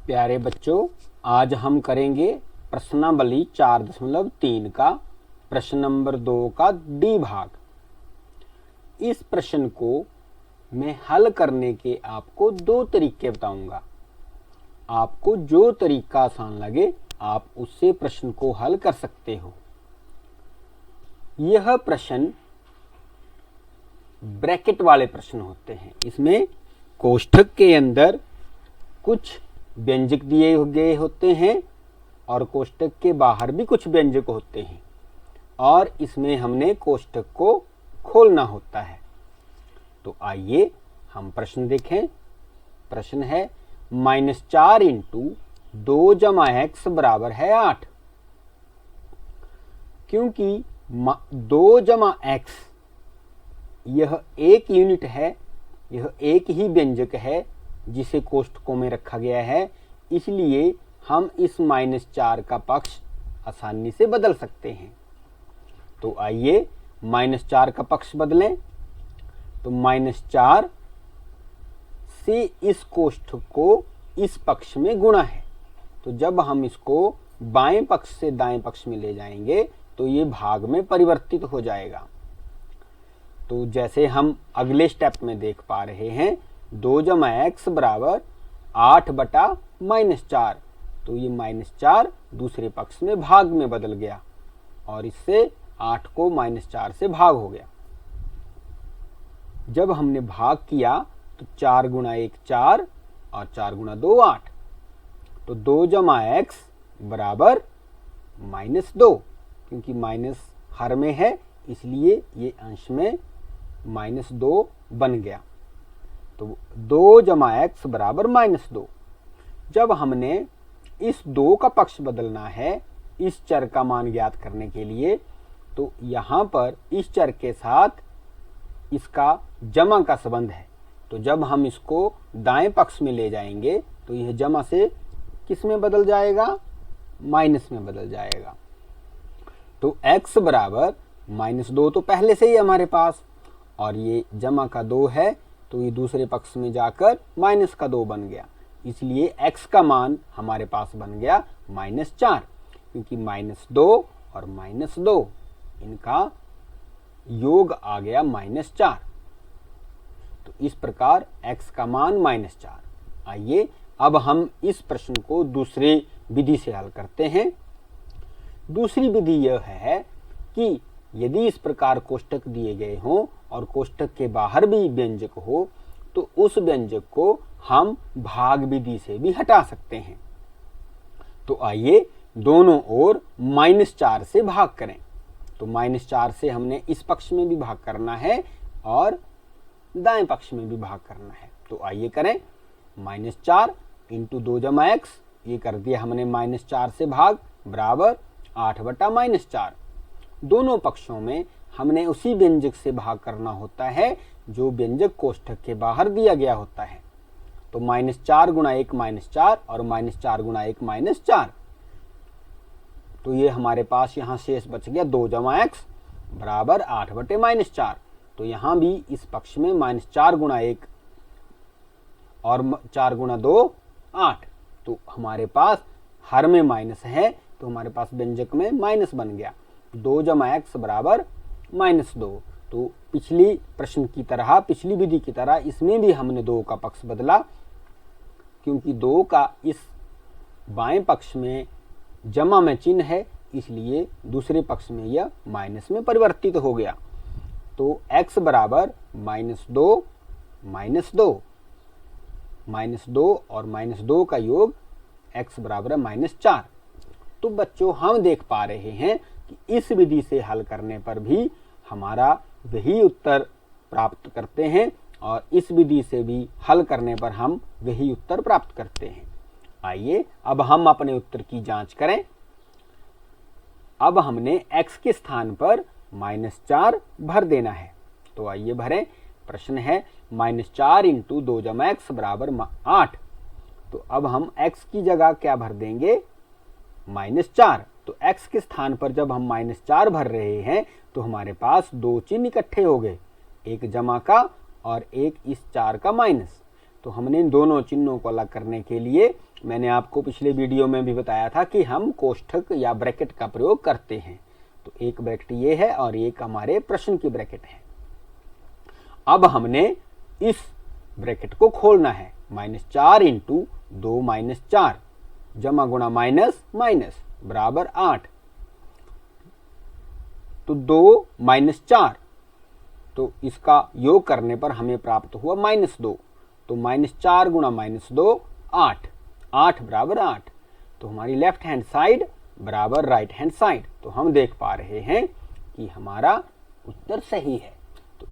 प्यारे बच्चों, आज हम करेंगे प्रश्नावली 4.3 का प्रश्न नंबर 2 का डी भाग। इस प्रश्न को मैं हल करने के आपको दो तरीके बताऊंगा। आपको जो तरीका आसान लगे आप उससे प्रश्न को हल कर सकते हो। यह प्रश्न ब्रैकेट वाले प्रश्न होते हैं। इसमें कोष्ठक के अंदर कुछ व्यंजक दिए गए होते हैं और कोष्ठक के बाहर भी कुछ व्यंजक होते हैं और इसमें हमने कोष्ठक को खोलना होता है। तो आइए हम प्रश्न देखें। प्रश्न है -4 इंटू 2 जमा एक्स बराबर है 8। क्योंकि 2 जमा एक्स यह एक यूनिट है, यह एक ही व्यंजक है जिसे कोष्ठकों में रखा गया है, इसलिए हम इस -4 का पक्ष आसानी से बदल सकते हैं। तो आइए -4 का पक्ष बदलें। तो -4 से इस कोष्ठक को इस पक्ष में गुणा है, तो जब हम इसको बाएं पक्ष से दाएं पक्ष में ले जाएंगे तो ये भाग में परिवर्तित हो जाएगा। तो जैसे हम अगले स्टेप में देख पा रहे हैं, 2 जमा एक्स बराबर 8 बटा -4। तो ये -4 दूसरे पक्ष में भाग में बदल गया और इससे 8 को -4 से भाग हो गया। जब हमने भाग किया तो 4 गुणा 1 4 और 4 गुणा 2 8। तो 2 जमा एक्स बराबर -2, क्योंकि माइनस हर में है इसलिए ये अंश में -2 बन गया। तो 2 जमा एक्स बराबर -2। जब हमने इस 2 का पक्ष बदलना है इस चर का मान ज्ञात करने के लिए, तो यहाँ पर इस चर के साथ इसका जमा का संबंध है। तो जब हम इसको दाएं पक्ष में ले जाएंगे तो यह जमा से किस में बदल जाएगा? माइनस में बदल जाएगा। तो x बराबर -2 तो पहले से ही हमारे पास, और ये जमा का 2 है तो ये दूसरे पक्ष में जाकर माइनस का 2 बन गया, इसलिए x का मान हमारे पास बन गया -4, क्योंकि -2 और -2 इनका योग आ गया -4। तो इस प्रकार x का मान -4। आइए अब हम इस प्रश्न को दूसरी विधि से हल करते हैं। दूसरी विधि यह है कि यदि इस प्रकार कोष्ठक दिए गए हों और कोष्ठक के बाहर भी व्यंजक हो तो उस व्यंजक को हम भाग विधि से भी हटा सकते हैं। तो आइए दोनों ओर -4 से भाग करें। तो -4 से हमने इस पक्ष में भी भाग करना है और दाएं पक्ष में भी भाग करना है। तो आइए करें। -4 इंटू 2 जमा एक्स, ये कर दिया हमने -4 से भाग बराबर 8 बटा -4। दोनों पक्षों में हमने उसी व्यंजक से भाग करना होता है जो व्यंजक कोष्ठक के बाहर दिया गया होता है। तो -4 गुणा 1 -4 और -4 गुणा 1 -4। तो ये हमारे पास यहाँ शेष बच गया 2 जमा एक्स बराबर 8 बटे -4। तो यहाँ भी इस पक्ष में -4 गुणा 1 और 4 गुणा 2 8। तो हमारे पास हर में माइनस है तो हमारे पास व्यंजक में माइनस बन गया। 2 जमा एक्स बराबर -2। तो पिछली प्रश्न की तरह, पिछली विधि की तरह इसमें भी हमने 2 का पक्ष बदला, क्योंकि 2 का इस बाएं पक्ष में जमा में चिन्ह है, इसलिए दूसरे पक्ष में यह माइनस में परिवर्तित हो गया। तो x बराबर -2 -2 और -2 का योग x बराबर है -4। तो बच्चों हम देख पा रहे हैं कि इस विधि से हल करने पर भी हमारा वही उत्तर प्राप्त करते हैं और इस विधि से भी हल करने पर हम वही उत्तर प्राप्त करते हैं। आइए अब हम अपने उत्तर की जांच करें। अब हमने x के स्थान पर -4 भर देना है। तो आइए भरें। प्रश्न है -4 इंटू 2 जमा एक्स बराबर 8। तो अब हम x की जगह क्या भर देंगे? -4। तो x के स्थान पर जब हम -4 भर रहे हैं तो हमारे पास 2 चिन्ह इकट्ठे हो गए, एक जमा का और एक इस 4 का माइनस। तो हमने इन दोनों चिन्हों को अलग करने के लिए मैंने आपको पिछले वीडियो में भी बताया था कि हम कोष्ठक या ब्रैकेट का प्रयोग करते हैं। तो एक ब्रैकेट ये है और एक हमारे प्रश्न की ब्रैकेट है। अब हमने इस ब्रैकेट को खोलना है। -4 इंटू 2 - 4 जमा गुणा माइनस माइनस बराबर 8। तो 2 - 4, तो इसका योग करने पर हमें प्राप्त हुआ -2। तो -4 गुणा -2 8, 8 बराबर 8। तो हमारी लेफ्ट हैंड साइड बराबर राइट हैंड साइड। तो हम देख पा रहे हैं कि हमारा उत्तर सही है।